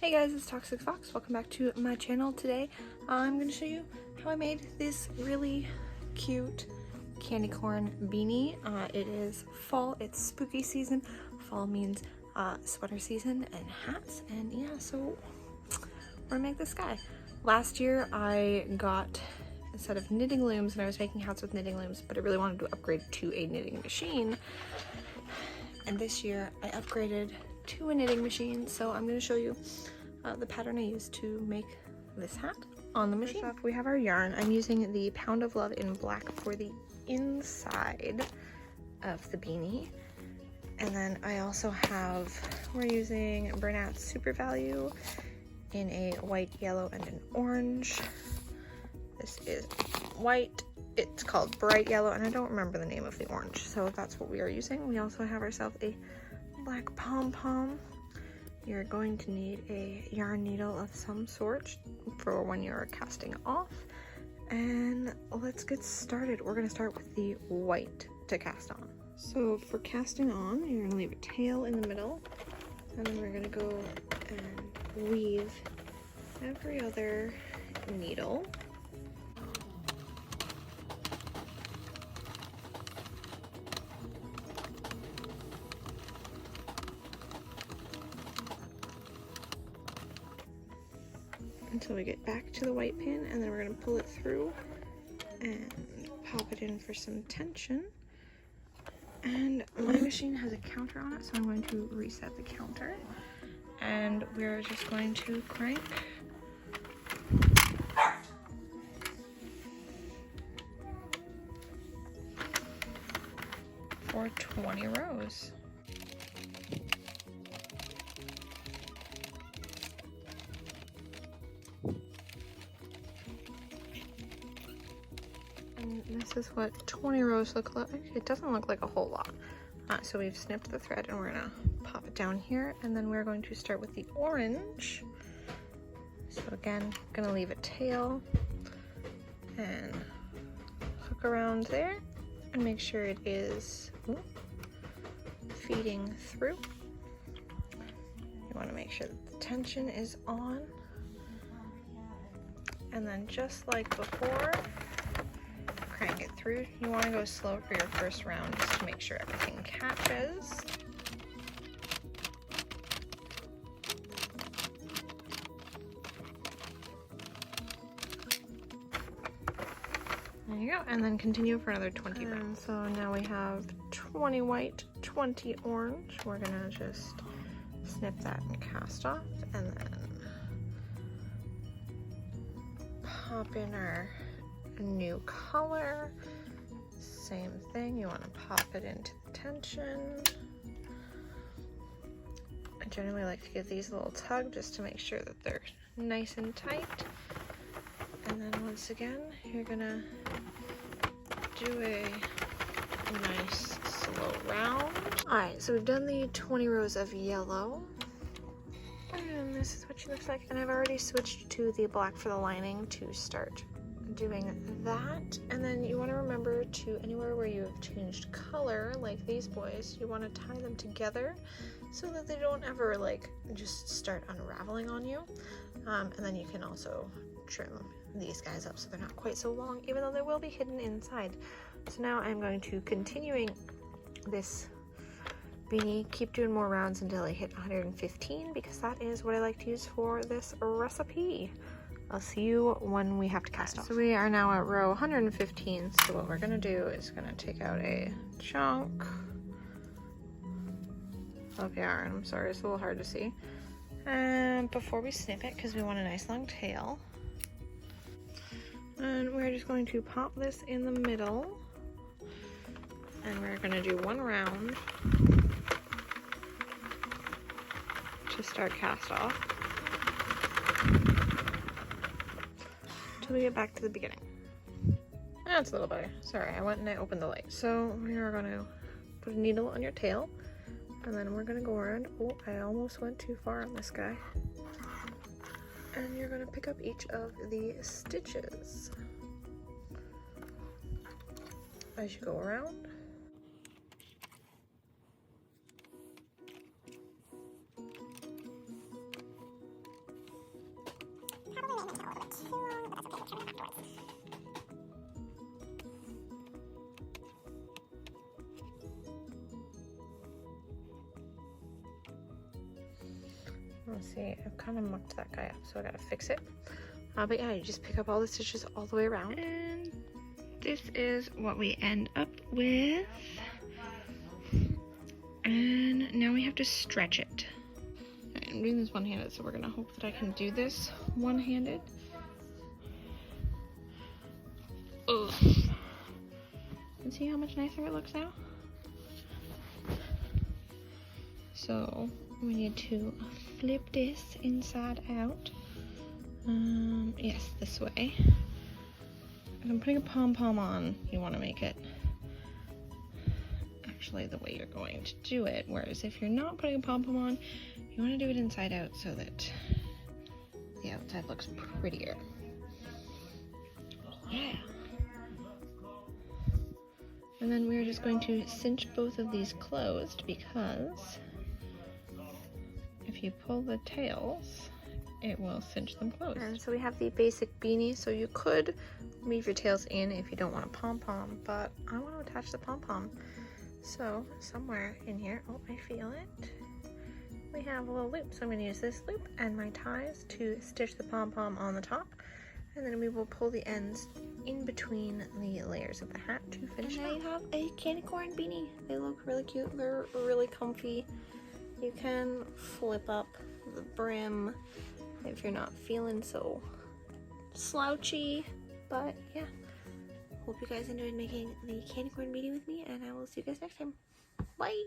Hey guys, it's Toxic Fox. Welcome back to my channel. Today I'm going to show you how I made this really cute candy corn beanie. It is fall, it's spooky season. Fall means sweater season and hats, and yeah, so we're gonna make this guy. Last year I got a set of knitting looms and I was making hats with knitting looms, but I really wanted to upgrade to a knitting machine. And this year I upgraded to a knitting machine, so I'm going to show you the pattern I used to make this hat on the machine. First off, we have our yarn. I'm using the Pound of Love in black for the inside of the beanie, and then I also have, we're using Bernat's Super Value in a white, yellow, and an orange. This is white. It's called Bright Yellow, and I don't remember the name of the orange, so that's what we are using. We also have ourselves a black Pom Pom. You're going to need a yarn needle of some sort for when you're casting off. And let's get started. We're going to start with the white to cast on. So for casting on, you're going to leave a tail in the middle, and then we're going to go and weave every other needle. Until we get back to the white pin, and then we're going to pull it through and pop it in for some tension. And my machine has a counter on it, so I'm going to reset the counter, and we're just going to crank for 20 rows. This is what 20 rows look like. It doesn't look like a whole lot. So we've snipped the thread and we're gonna pop it down here, and then we're going to start with the orange. So again, gonna leave a tail and hook around there and make sure it is feeding through. You want to make sure that the tension is on, and then just like before, crank it through. You want to go slow for your first round just to make sure everything catches. There you go, and then continue for another 20 rounds. So now we have 20 white, 20 orange. We're gonna just snip that and cast off, and then pop in our new color. Same thing, you want to pop it into the tension. I generally like to give these a little tug just to make sure that they're nice and tight. And then once again, you're gonna do a nice slow round. Alright, so we've done the 20 rows of yellow, and this is what she looks like. And I've already switched to the black for the lining to start doing that. And then you want to remember to, anywhere where you have changed color, like these boys, you want to tie them together so that they don't ever like just start unraveling on you. And then you can also trim these guys up so they're not quite so long, even though they will be hidden inside. So now I'm going to continuing this beanie, keep doing more rounds until I hit 115, because that is what I like to use for this recipe. I'll see you when we have to cast off. So we are now at row 115, so what we're gonna do is gonna take out a chunk of yarn. I'm sorry, it's a little hard to see. And before we snip it, because we want a nice long tail, and we're just going to pop this in the middle, and we're gonna do one round to start cast off until we get back to the beginning. That's a little better. Sorry, I went and I opened the light. So we are going to put a needle on your tail, and then we're going to go around. Oh, I almost went too far on this guy. And you're going to pick up each of the stitches as you go around. Let's see, I've kind of mucked that guy up, so I gotta fix it. But yeah, you just pick up all the stitches all the way around. And this is what we end up with. And now we have to stretch it. Right, I'm doing this one-handed, so we're gonna hope that I can do this one-handed. Ugh. And see how much nicer it looks now? So we need to flip this inside out. Yes, this way. If I'm putting a pom-pom on, you want to make it actually the way you're going to do it. Whereas if you're not putting a pom-pom on, you want to do it inside out so that the outside looks prettier. Yeah. And then we're just going to cinch both of these closed because if you pull the tails, it will cinch them closed. And so we have the basic beanie, so you could leave your tails in if you don't want a pom-pom, but I want to attach the pom-pom. So somewhere in here, oh, I feel it, we have a little loop. So I'm going to use this loop and my ties to stitch the pom-pom on the top, and then we will pull the ends in between the layers of the hat to finish. And now you have a candy corn beanie. They look really cute. They're really comfy. You can flip up the brim if you're not feeling so slouchy, but yeah. Hope you guys enjoyed making the candy corn beanie with me, and I will see you guys next time. Bye!